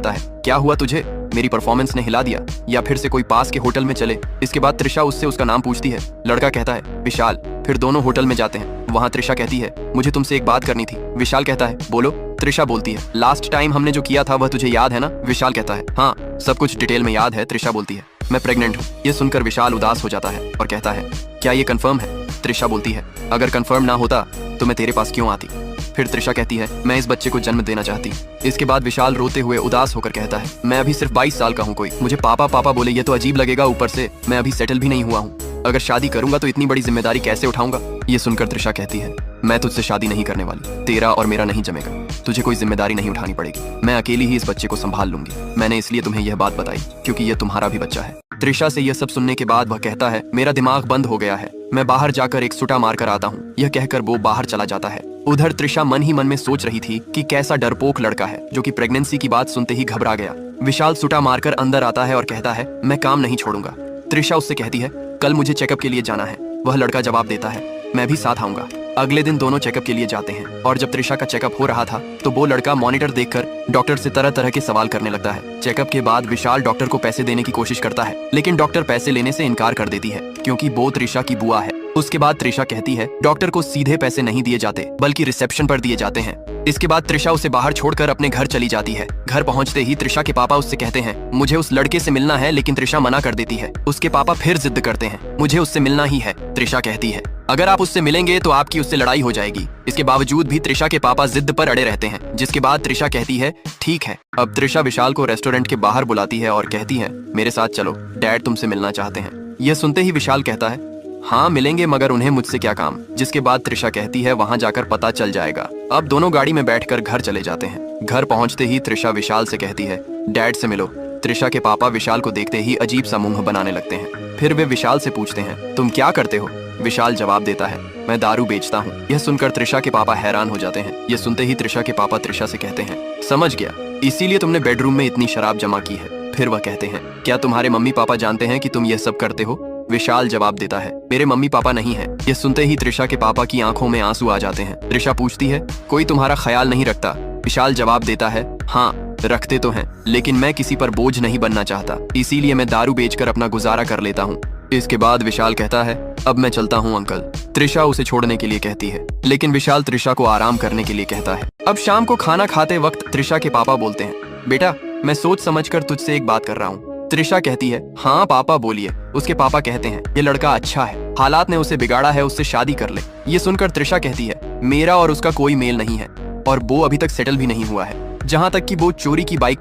कहता है, क्या हुआ तुझे? मेरी परफॉर्मेंस ने हिला दिया, या फिर से कोई पास के होटल में चले? इसके बाद त्रिशा उससे उसका नाम पूछती है। लड़का कहता है, विशाल। फिर दोनों होटल में जाते हैं। वहाँ त्रिशा कहती है, मुझे तुमसे एक बात करनी थी। विशाल कहता है, बोलो। त्रिशा बोलती है, लास्ट टाइम हमने जो किया था वह तुझे याद है ना? विशाल कहता है, हाँ, सब कुछ डिटेल में याद है। त्रिशा बोलती है, मैं प्रेग्नेंट हूँ। ये सुनकर विशाल उदास हो जाता है और कहता है, क्या ये कंफर्म है? त्रिशा बोलती है, अगर कंफर्म ना होता तो मैं तेरे पास क्यों आती? फिर त्रिशा कहती है, मैं इस बच्चे को जन्म देना चाहती। इसके बाद विशाल रोते हुए उदास होकर कहता है, मैं अभी सिर्फ 22 साल का हूँ, कोई मुझे पापा पापा बोले ये तो अजीब लगेगा। ऊपर से मैं अभी सेटल भी नहीं हुआ हूँ। अगर शादी करूंगा तो इतनी बड़ी जिम्मेदारी कैसे उठाऊंगा? ये सुनकर त्रिशा कहती है, मैं तुझसे शादी नहीं करने वाली। तेरा और मेरा नहीं जमेगा। तुझे कोई जिम्मेदारी नहीं उठानी पड़ेगी। मैं अकेली ही इस बच्चे को संभाल लूंगी। मैंने इसलिए तुम्हें यह बात बताई क्योंकि यह तुम्हारा भी बच्चा है। त्रिशा से यह सब सुनने के बाद वह कहता है, मेरा दिमाग बंद हो गया है। मैं बाहर जाकर एक सुटा मार कर आता हूँ। यह कहकर वो बाहर चला जाता है। उधर त्रिशा मन ही मन में सोच रही थी कि कैसा डरपोक लड़का है जो कि प्रेगनेंसी की बात सुनते ही घबरा गया। विशाल सुटा मारकर अंदर आता है और कहता है, मैं काम नहीं छोड़ूंगा। त्रिशा उससे कहती है, कल मुझे चेकअप के लिए जाना है। वह लड़का जवाब देता है, मैं भी साथ आऊंगा। अगले दिन दोनों चेकअप के लिए जाते हैं और जब त्रिशा का चेकअप हो रहा था तो वो लड़का मॉनिटर देखकर डॉक्टर से तरह तरह के सवाल करने लगता है। चेकअप के बाद विशाल डॉक्टर को पैसे देने की कोशिश करता है, लेकिन डॉक्टर पैसे लेने से इनकार कर देती है क्योंकि वो त्रिशा की बुआ है। उसके बाद त्रिशा कहती है, डॉक्टर को सीधे पैसे नहीं दिए जाते बल्कि रिसेप्शन पर दिए जाते हैं। इसके बाद त्रिशा उसे बाहर छोड़कर अपने घर चली जाती है। घर पहुंचते ही त्रिशा के पापा उससे कहते हैं, मुझे उस लड़के से मिलना है, लेकिन त्रिशा मना कर देती है। उसके पापा फिर जिद करते हैं, मुझे उससे मिलना ही है। त्रिशा कहती है, अगर आप उससे मिलेंगे तो आपकी उससे लड़ाई हो जाएगी। इसके बावजूद भी त्रिशा के पापा जिद पर अड़े रहते हैं, जिसके बाद त्रिशा कहती है, ठीक है। अब त्रिशा विशाल को रेस्टोरेंट के बाहर बुलाती है और कहती है, मेरे साथ चलो, डैड तुमसे मिलना चाहते हैं। यह सुनते ही विशाल कहता है, हाँ मिलेंगे, मगर उन्हें मुझसे क्या काम? जिसके बाद त्रिशा कहती है, वहां जाकर पता चल जाएगा। अब दोनों गाड़ी में बैठकर घर चले जाते हैं। घर पहुंचते ही त्रिशा विशाल से कहती है, डैड से मिलो। त्रिशा के पापा विशाल को देखते ही अजीब सा मुंह बनाने लगते हैं। फिर वे विशाल से पूछते हैं, तुम क्या करते हो? विशाल जवाब देता है, मैं दारू बेचता हूँ। यह सुनकर त्रिशा के पापा हैरान हो जाते हैं। यह सुनते ही त्रिशा के पापा त्रिशा से कहते हैं, समझ गया, इसीलिए तुमने बेडरूम में इतनी शराब जमा की है। फिर वह कहते हैं, क्या तुम्हारे मम्मी पापा जानते हैं कि तुम यह सब करते हो? विशाल जवाब देता है, मेरे मम्मी पापा नहीं है। यह सुनते ही त्रिशा के पापा की आंखों में आंसू आ जाते हैं। त्रिशा पूछती है, कोई तुम्हारा ख्याल नहीं रखता? विशाल जवाब देता है, हाँ रखते तो हैं, लेकिन मैं किसी पर बोझ नहीं बनना चाहता, इसीलिए मैं दारू बेचकर अपना गुजारा कर लेता हूँ। इसके बाद विशाल कहता है, अब मैं चलता हूँ अंकल। त्रिशा उसे छोड़ने के लिए कहती है, लेकिन विशाल त्रिशा को आराम करने के लिए कहता है। अब शाम को खाना खाते वक्त त्रिशा के पापा बोलते हैं, बेटा मैं सोच समझकर तुझसे एक बात कर रहा हूँ। त्रिशा कहती है, हाँ पापा बोलिए। उसके पापा कहते हैं, ये लड़का अच्छा है, हालात ने उसे बिगाड़ा है, उससे शादी कर ले। ये सुनकर त्रिशा कहती है, मेरा और उसका कोई मेल नहीं है और वो अभी तक सेटल भी नहीं हुआ है। जहाँ तक कि वो चोरी की बाइक पर